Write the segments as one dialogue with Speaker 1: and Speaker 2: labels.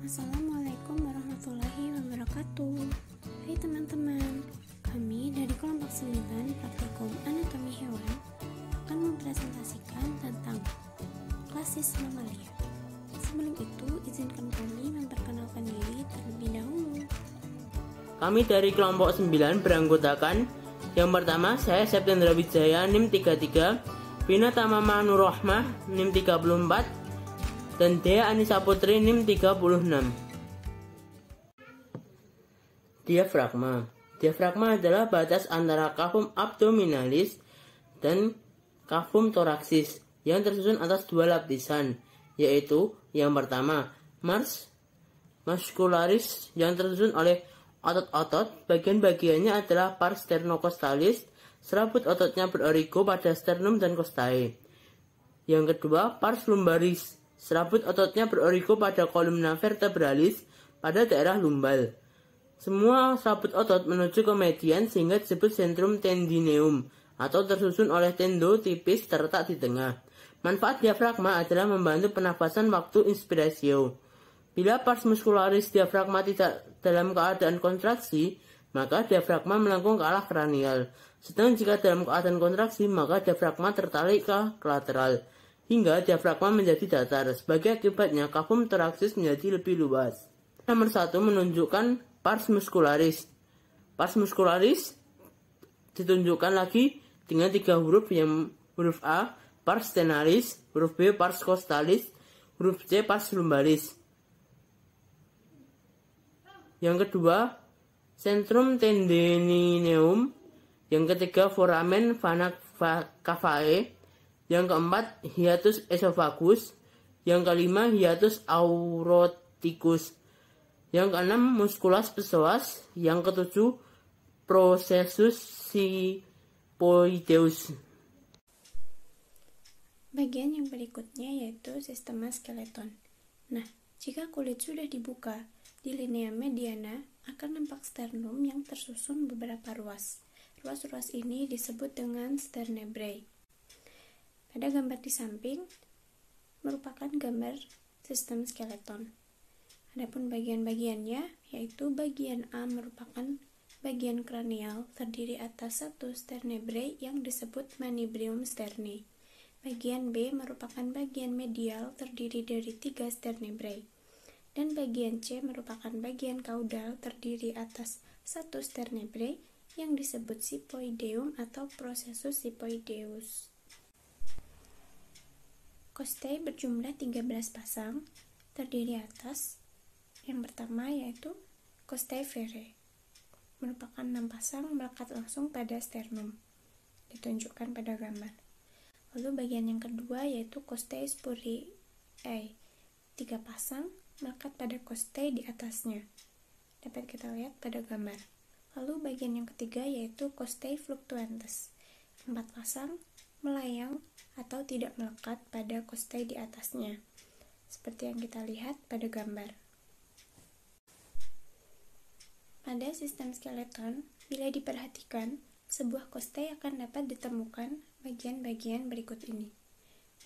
Speaker 1: Assalamualaikum warahmatullahi wabarakatuh. Hai teman-teman, kami dari kelompok 9 praktikum anatomi hewan akan mempresentasikan tentang klasis mamalia. Sebelum itu, izinkan kami memperkenalkan diri terlebih dahulu.
Speaker 2: Kami dari kelompok 9 beranggotakan yang pertama, saya Septendra Wijaya NIM 33, Vina Tamama Nurrohmah NIM 34, dan Dea Anissa Putri NIM 36. Diafragma. Diafragma adalah batas antara cavum abdominalis dan cavum thoracis yang tersusun atas dua lapisan, yaitu yang pertama, mars muscularis yang tersusun oleh otot-otot. Bagian-bagiannya adalah pars sternocostalis, serabut ototnya berorigo pada sternum dan costae. Yang kedua, pars lumbaris, serabut ototnya berorigo pada kolumna vertebralis pada daerah lumbal. Semua serabut otot menuju ke median sehingga disebut centrum tendineum atau tersusun oleh tendo tipis terletak di tengah. Manfaat diafragma adalah membantu pernafasan waktu inspirasio. Bila pars muscularis diafragma tidak dalam keadaan kontraksi, maka diafragma melengkung ke arah kranial. Sedang jika dalam keadaan kontraksi, maka diafragma tertarik ke lateral, hingga diafragma menjadi datar. Sebagai akibatnya, cavum thoracis menjadi lebih luas. Nomor 1 menunjukkan pars muscularis. Pars muscularis ditunjukkan lagi dengan 3 huruf, yang huruf A, pars stenaris, huruf B, pars costalis, huruf C, pars lumbaris. Yang kedua, centrum tendineum. Yang ketiga, foramen vena cavae. Yang keempat, hiatus esophagus. Yang kelima, hiatus aorticus. Yang keenam, musculus psoas. Yang ketujuh, processus sipoideus.
Speaker 1: Bagian yang berikutnya yaitu sistema skeleton. Nah, jika kulit sudah dibuka, di linea mediana akan nampak sternum yang tersusun beberapa ruas. Ruas-ruas ini disebut dengan sternebrae. Pada gambar di samping merupakan gambar sistem skeleton. Adapun bagian-bagiannya, yaitu bagian A merupakan bagian kranial terdiri atas satu sternebrae yang disebut manubrium sterni. Bagian B merupakan bagian medial terdiri dari 3 sternebrae. Dan bagian C merupakan bagian kaudal terdiri atas satu sternebrae yang disebut sipoideum atau processus sipoideus. Costae berjumlah 13 pasang, terdiri atas yang pertama yaitu costae verae, merupakan 6 pasang melekat langsung pada sternum, ditunjukkan pada gambar. Lalu bagian yang kedua yaitu costae spuriae, 3 pasang melekat pada costae di atasnya, dapat kita lihat pada gambar. Lalu bagian yang ketiga yaitu costae fluctuantes, 4 pasang melayang atau tidak melekat pada costae di atasnya, seperti yang kita lihat pada gambar. Pada sistem skeleton, bila diperhatikan, sebuah costae akan dapat ditemukan bagian-bagian berikut ini,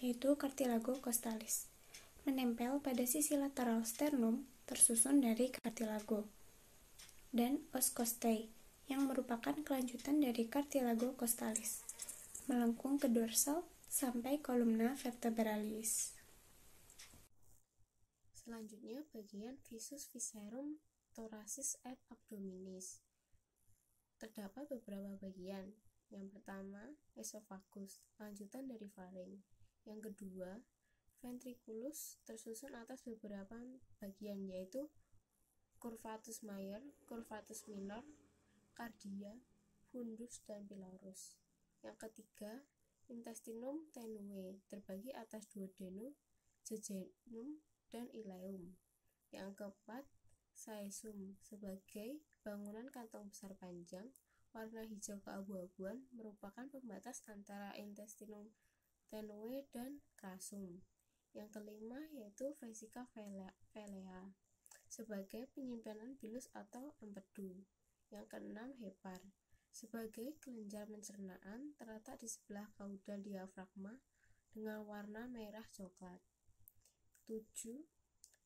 Speaker 1: yaitu cartilago costalis, menempel pada sisi lateral sternum tersusun dari cartilago, dan os costae, yang merupakan kelanjutan dari cartilago costalis, melengkung ke dorsal sampai kolumna vertebralis.
Speaker 3: Selanjutnya bagian visus viscerum thoracis et abdominis. Terdapat beberapa bagian. Yang pertama, esophagus, lanjutan dari faring. Yang kedua, ventriculus, tersusun atas beberapa bagian, yaitu curvatus major, curvatus minor, cardia, fundus, dan pylorus. Yang ketiga, intestinum tenue, terbagi atas duodenum, jejunum, dan ileum. Yang keempat, caecum, sebagai bangunan kantong besar panjang, warna hijau keabu-abuan, merupakan pembatas antara intestinum tenue dan crassum. Yang kelima yaitu vesica velea, sebagai penyimpanan bilus atau empedu. Yang keenam, hepar, sebagai kelenjar pencernaan terletak di sebelah kaudal diafragma dengan warna merah coklat. 7.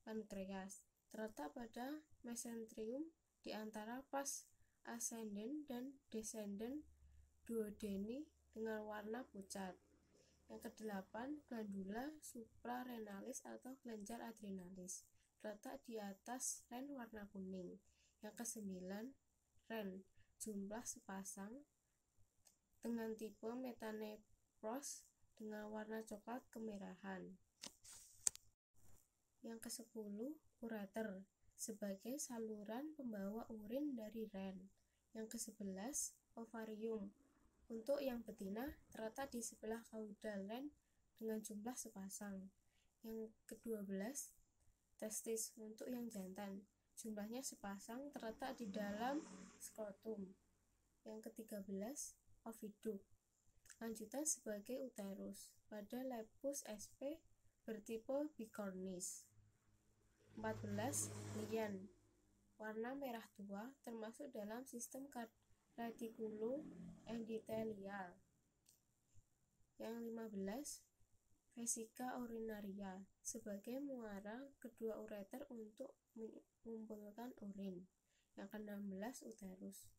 Speaker 3: Pankreas, terletak pada mesenterium di antara pas ascendens dan descendens duodeni dengan warna pucat. Yang kedelapan, glandula suprarenalis atau kelenjar adrenalis, terletak di atas ren warna kuning. Yang kesembilan, ren, jumlah sepasang dengan tipe metanepros dengan warna coklat kemerahan. Yang kesepuluh, ureter, sebagai saluran pembawa urin dari ren. Yang kesebelas, ovarium, untuk yang betina terletak di sebelah kaudal ren dengan jumlah sepasang. Yang ke-12, testis, untuk yang jantan, jumlahnya sepasang, terletak di dalam skrotum. Yang ke-13, oviduct, lanjutan sebagai uterus pada lepus sp bertipe bicornis. 14, lian, warna merah tua, termasuk dalam sistem retikuloendotelial. Yang 15, vesika urinaria, sebagai muara kedua ureter untuk mengumpulkan urin. Yang ke-16, uterus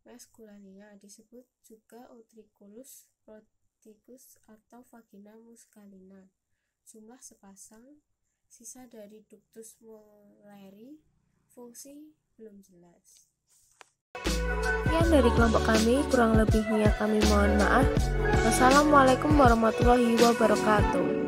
Speaker 3: masculinea, disebut juga utriculus proticus atau vagina muscalina, jumlah sepasang, sisa dari ductus Muelleri, fungsi belum jelas.
Speaker 4: Sekian dari kelompok kami, kurang lebihnya kami mohon maaf. Wassalamualaikum warahmatullahi wabarakatuh.